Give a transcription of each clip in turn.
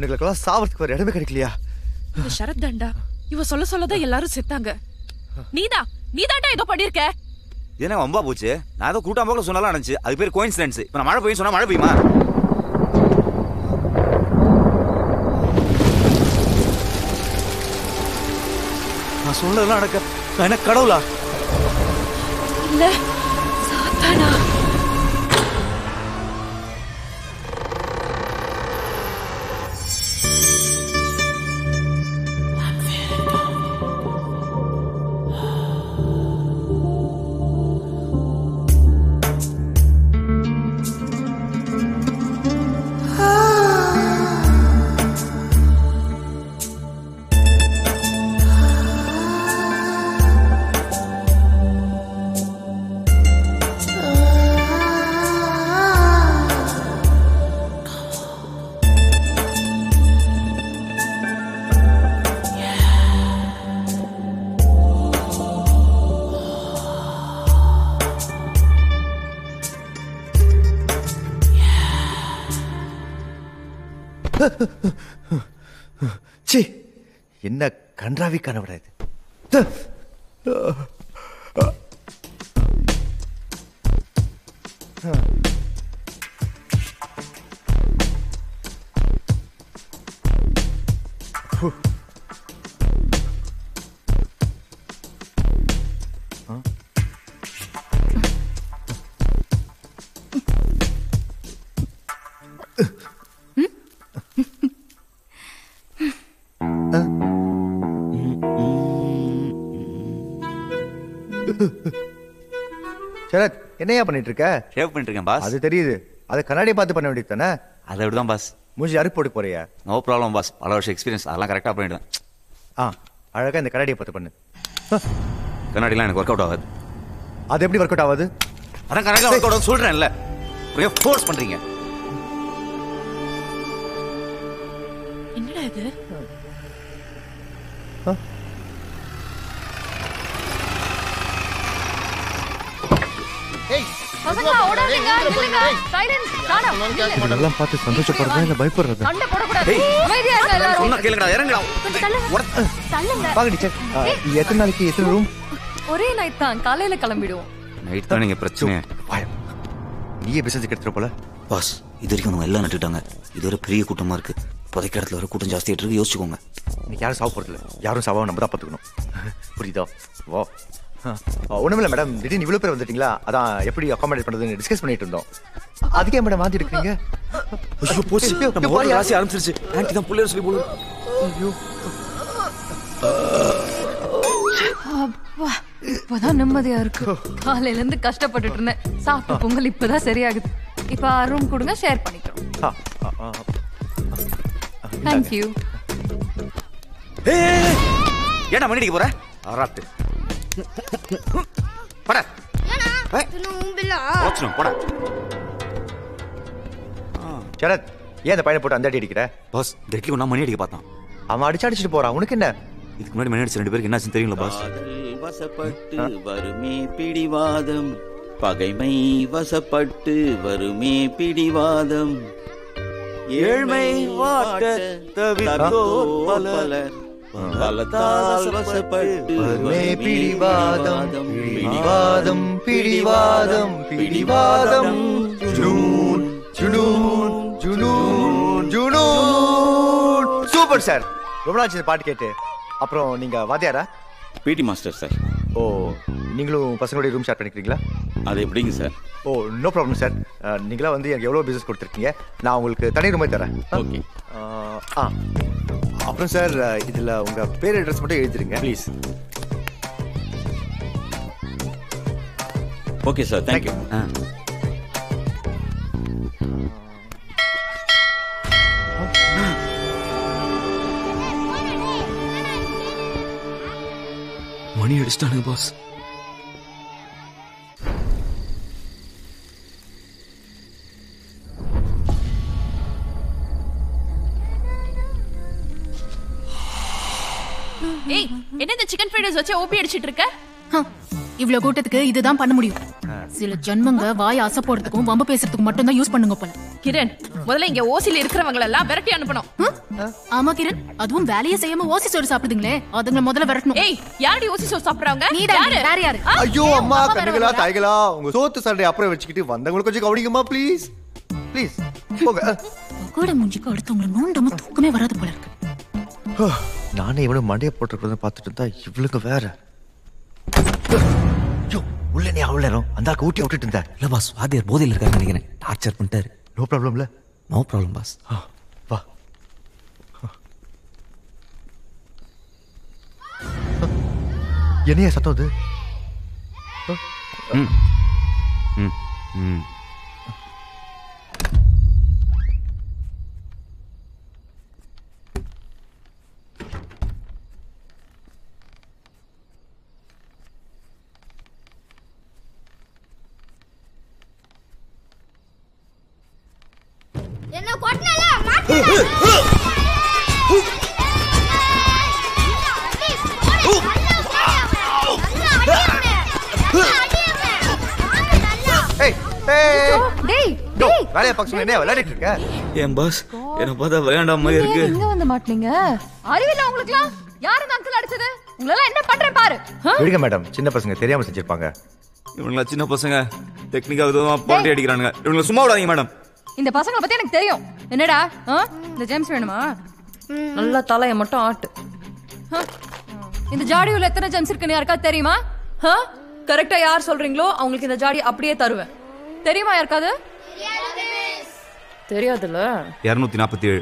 இவனுங்களுக்கெல்லாம் சாவறதுக்கு ஒரு இடமே கிடைக்கலையா? இந்த சரத் தாண்டா இவ சொல்லதான் எல்லாரும் செத்தாங்க. நீதாண்டா ஏதோ பண்ணிருக்க. என்ன வம்பா போச்சு? நான் ஏதோ கூட்டம் போல சொன்னாலும் நினைச்சு அது பேர் கோயின்சிடென்ஸ். இப்ப நான் மழை பெய்யும் சொன்னா மழை பெய்யுமா? நான் சொன்னதெல்லாம் நடக்க என்ன கடவுளா இல்ல சாத்தானா? சி, என்ன கன்றாவி கனவுடா இது. சரத், என்னையா பண்ணிட்டு இருக்க? ஷேவ் பண்ணிட்டு இருக்கேன் பாஸ். அது தெரியுது. அதை கண்ணாடியை பார்த்து பண்ண வேண்டியது தானே? அதை விடுதான் பாஸ். மூஞ்சி அறுப்பு போட்டு போறியா? No problem boss. பல வருஷம் எக்ஸ்பீரியன்ஸ், அதெல்லாம் கரெக்டாக பண்ணிடுவேன். அழகா இந்த கண்ணாடியை பார்த்து பண்ணு. கண்ணாடிலாம் எனக்கு ஒர்க் அவுட் ஆகாது. அது எப்படி ஒர்க் அவுட் ஆகுது? அதான் கரெக்டாக ஒர்க் அவுட் ஆகுது சொல்றேன்ல. ஃபோர்ஸ் பண்றீங்க. என்னடா இது? இதெல்லாம் பார்த்து சந்தோஷப்படுறதா இல்ல பயப்படுறதா? எத்தனை நாளைக்கு எத்தனை ரூம்? ஒரே நைட் தான், காலையில கிளம்பிடுவோம். நைட் தான் நீங்க பிரச்சனை. நீயே பிசினஸ் கெடுத்துற போல. பாஸ், இது வரைக்கும் நம்ம எல்லாம் நட்டுட்டாங்க. இது ஒரு பெரிய கூட்டமா இருக்கு. புதைக்க இடத்துல வர கூட்டம் ஜாஸ்தியாட்டு இருக்கு. யோசிச்சுக்கோங்க. இன்னைக்கு யாரும் சாவ போறது இல்லை. யாரும் சாவாம நம்ம தான் பார்த்துக்கணும். புரியுதா? வா. ஒண்ணுமில்ல மேடம், திடீர்னு இவ்வளவு பேர் வந்துட்டீங்களா? அதான் எப்படி அகாமடேட் பண்றதுன்னு டிஸ்கஸ் பண்ணிட்டு இருந்தோம். அதுக்கே மேடம் மாத்தி இருக்கீங்க. ஆரம்பிச்சிருச்சு. ஆன்ட்டி தான் புள்ளைய சொல்லி போடு. அப்பா, இப்பதான் நிம்மதியா இருக்கு. காலையில இருந்து கஷ்டப்பட்டுட்டு இருந்தேன். சாப்பிட்ட பொங்கல் இப்பதான் சரியாகுது. இப்ப ரூம் கொடுங்க, ஷேர் பண்ணிக்கிறோம். தேங்க்யூ. ஏன்னா மணிக்கு போற? ஆராட்டு பட சரத், ஏன் அந்த பையனை போட்டு அந்த அடி அடிக்கிற? பாஸ், டெட்லி ஒன்னா மணி அடிக்க பார்த்தான். அவன் அடிச்சுட்டு போறான். உனக்கு என்ன? இதுக்கு முன்னாடி மணி அடிச்ச 2 பேருக்கு என்னாச்சுன்னு தெரியுங்களா பாஸ்? வசப்பட்டு வருமே பிடிவாதம், பகைமை வசப்பட்டு வருமே பிடிவாதம், ஏழ்மை வாட்ட தவிர்த்தோர் பலர் பலத்தால் வசப்பட்டு வருமே பிடிவாதம், பிடிவாதம், பிடிவாதம், பிடிவாதம். ஜுனூன், ஜுனூன், ஜுனூன், ஜுனூன். Super sir. ரொம்ப நாள் ஆச்சு பாட்டு கேட்டு. அப்புறம் நீங்க வாத்தியாரா? PT master sir. ஓ, நீங்களும் பசங்களோட ரூம் ஷேர் பண்ணிக்கிறீங்களா? அது எப்படிங்க சார்? ஓ, நோ ப்ராப்ளம் சார். நீங்களா வந்து எனக்கு எவ்வளோ பிஸ்னஸ் கொடுத்துருக்கீங்க, நான் உங்களுக்கு தனி ரூமே தரேன். ஓகே. அப்புறம் சார், இதில் உங்கள் பேர் அட்ரஸ் மட்டும் எழுதிருங்க ப்ளீஸ். Okay sir, thank you. மணி அடிச்சிட்டானுங்க பாஸ். ஏய், என்ன இந்த சிக்கன் ஃப்ரைட் ரைஸ் வச்சு ஓபி அடிச்சிட்டு இருக்க? இவ்ளோ கூட்டத்துக்கு இதுதான் பண்ண முடியும். சில ஜன்மங்க வாய் அசை போடுறதுக்கும் வம்பு பேசுறதுக்கும் மட்டும் தான் யூஸ் பண்ணுங்க போல. கிரண், முதல்ல இங்க ஓசில இருக்கிறவங்க எல்லாம் விரட்டி அனுப்பணும். ஆமா கிரண், அதுவும் வேலையே செய்யாம ஓசி சோறு சாப்பிடுதுங்களே, அதுங்களை முதல்ல விரட்டணும். ஏய், யாரடி ஓசி சோறு சாப்பிடுறாங்க? நீதான், வேற யாரு? ஐயோ அம்மா, கண்ணுகளா தாய்களா, உங்க சோத்து சண்டை அப்புறம் வச்சுக்கிட்டு வந்தவங்களுக்கு கொஞ்சம் கவனிங்கம்மா ப்ளீஸ். ப்ளீஸ் போங்க. கூட மூஞ்சிக்கு அடுத்தவங்களை நோண்டாம தூக்கமே வராது போல இருக்கு. நானே இவனும் மண்டையை போட்டுருக்கிறத பார்த்துட்டு இருந்தா இவளுக்கு வேற. ஐயோ, உள்ள நீ அவ்வளோ நேரம் அந்த ஆக்கு ஊட்டி விட்டுட்டு இருந்த. இல்லை பாஸ், வாத்தியார் போதையில் இருக்காருன்னு நினைக்கிறேன். டார்ச்சர் பண்ணிட்டாரு. நோ ப்ராப்ளம்ல. No problem boss. வா. என்னையா சத்தம் அது? ம் ம் ம் என்ன கொட்டனல மாட்டல. ஏய் ஏய், டேய் டோ வேலைய பக்கத்துல என்ன விளையாடிட்டு இருக்க? ஏன் பாஸ், என்ன பார்த்தா விளையாண்டா மாதிரி இருக்கு. இங்க வந்து மாட்டீங்க. அறிவில்ல உங்களுக்குலாம்? யாரு இந்த அங்கிள் அடிச்சது? உங்களெல்லாம் என்ன பண்றேன் பாரு. விடுங்க மேடம், சின்ன பசங்க தெரியாம செஞ்சிருப்பாங்க. இவங்களா சின்ன பசங்க டெக்னிக்கா விதமா பாண்டி அடிக்கிறானுங்க. இவங்களை சும்மா விடாதீங்க மேடம். இந்த பசங்களை பத்தி எனக்கு தெரியும். என்னடா இந்த ஜேம்ஸ் வேணுமா? நல்லா தலைய மட்டும் ஆட்டு. இந்த ஜாடியுள்ள எத்தனை ஜேம்ஸ் இருக்குன்னு யாருக்காவது தெரியுமா? கரெக்டா யார் சொல்றீங்களோ அவங்களுக்கு இந்த ஜாடி அப்படியே தருவேன். தெரியுமா யாருக்காவது? தெரியாதுல்ல. 247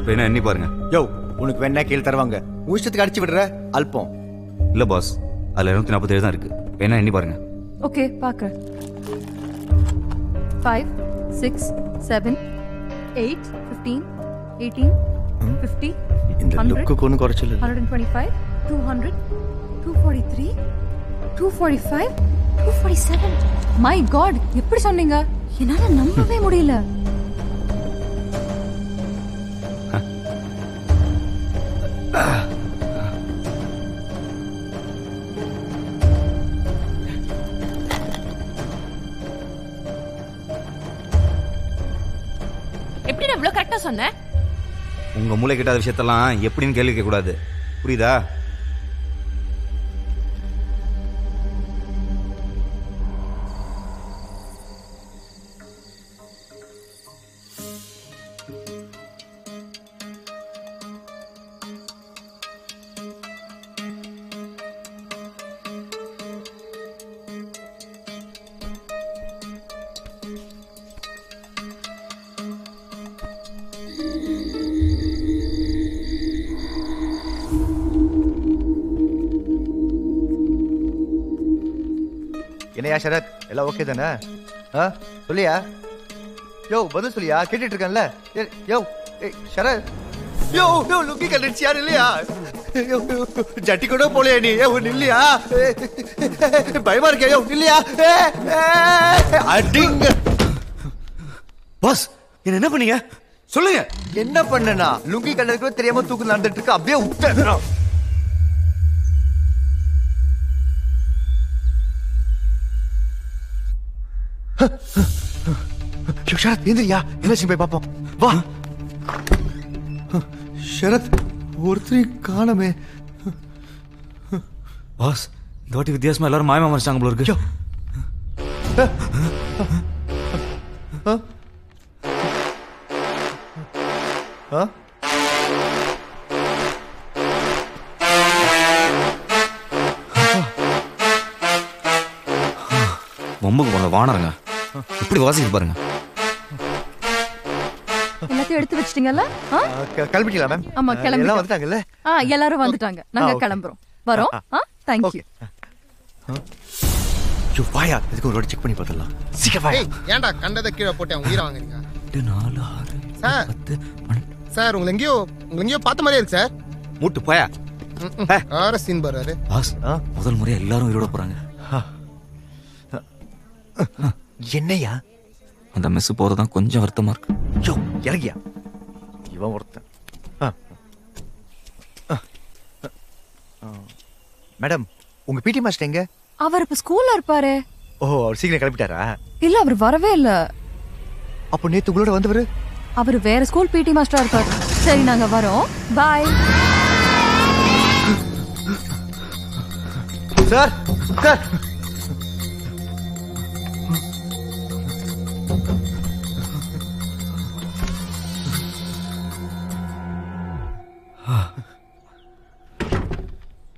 வேணா எண்ணி பாருங்க. யோ, உனக்கு வேணா கீழ தருவாங்க. ஊஷ்டத்துக்கு அடிச்சு விடுற அல்பம். இல்ல பாஸ், அதுல 247 தான் இருக்கு. வேணா எண்ணி பாருங்க. ஓகே, பாக்குறேன். 5 6 7 8 15 18 50 இந்த லுக்குக்கு ஒன்றும் குறைச்சல. 125 200 243 245 247. மை காட், எப்படி சொன்னீங்க? என்னால நம்பவே முடியல. எப்படி நான் இவ்வளவு கரெக்டா சொன்னேன்? உங்க மூளை கிட்டாத விஷயத்தெல்லாம் எப்படின்னு கேள்வி கேட்க கூடாது, புரியுதா? என்னையா சரத், எல்லாம் ஓகே தானே? சொல்லியா? யோ பதில் சொல்லியா, கேட்டுட்டு இருக்கேன்ல. யோ சரத், யோ யோ லுக்கி கண்டிச்சு யாரு இல்லையா? ஜட்டி கூட போலையா நீ? இல்லையா? பயமா இருக்கியா? யோ இல்லையா? அடிங்க பாஸ், என்ன பண்ணீங்க சொல்லுங்க. என்ன பண்ணனா? லுங்கி கண்டதுக்கு தெரியாம தூக்கு நடந்துட்டு இருக்கு, அப்படியே விட்டுறோம். ஷரத் எந்திரியா, என்னாச்சு போய் பாப்போம் வா. ஷரத், ஒருத்தரையும் காணமே. பாஸ், இந்த வாட்டி வித்தியாசமா எல்லாரும் மாயமா மறைச்சாங்க போல இருக்கு. பொம்புக்கு போன வானருங்க இப்படி வாசிக்க பாருங்க. எல்லாத்தையும் எடுத்து வச்சிட்டீங்கல்ல? கிளம்பிட்டீங்களா மேம்? ஆமா, கிளம்பி எல்லாம் வந்துட்டாங்கல்ல? எல்லாரும் வந்துட்டாங்க. நாங்க கிளம்புறோம். வரோம். Thank you. யோ வாயா, இதுக்கு ஒரு வாட்டி செக் பண்ணி பார்த்தலாம். சீக்கிரம் வாயா. ஏன்டா கண்டதை கீழே போட்டு உயிரை வாங்குறீங்க? 4 6 சார் 10 சார், உங்களை எங்கேயோ பார்த்த மாதிரியே இருக்கு சார். மூட்டு போயா. ஆற சீன் பாரு. பாஸ், முதல் முறையா எல்லாரும் உயிரோட போறாங்க. என்னையா? அந்த மெஸ் போறதான் கொஞ்சம் வருத்தமா இருக்கு. யோ இறங்கியா, இவன் ஒருத்தன். மேடம், உங்க பிடி மாஸ்டர் எங்க? அவர் இப்ப ஸ்கூல்ல இருப்பாரு. ஓ, அவர் சீக்கிரம் கிளம்பிட்டாரா? இல்ல, அவர் வரவே இல்ல. அப்போ நேத்து உங்களோட வந்தவரு அவர் வேற ஸ்கூல் பிடி மாஸ்டரா இருப்பாரு. சரி நாங்க வரோம். Bye. Sir sir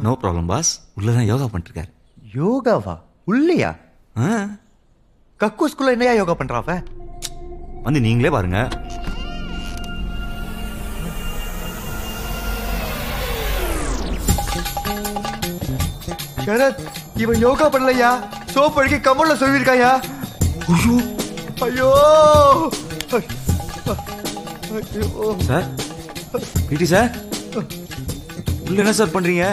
no problem boss. உள்ளதான் யோகா பண்ணிட்டு இருக்காரு. யோகாவா? உள்ளையா? கக்கூஸ்குள்ள என்னையா யோகா பண்றான் அவன்? வந்து நீங்களே பாருங்க. சரத், இவன் யோகா பண்ணலையா? சோப் அடிக்க கமல்ல சொல்லிருக்காயா? ஐயோ சார், பிடி சார், உள்ள என்ன சார் பண்றீங்க?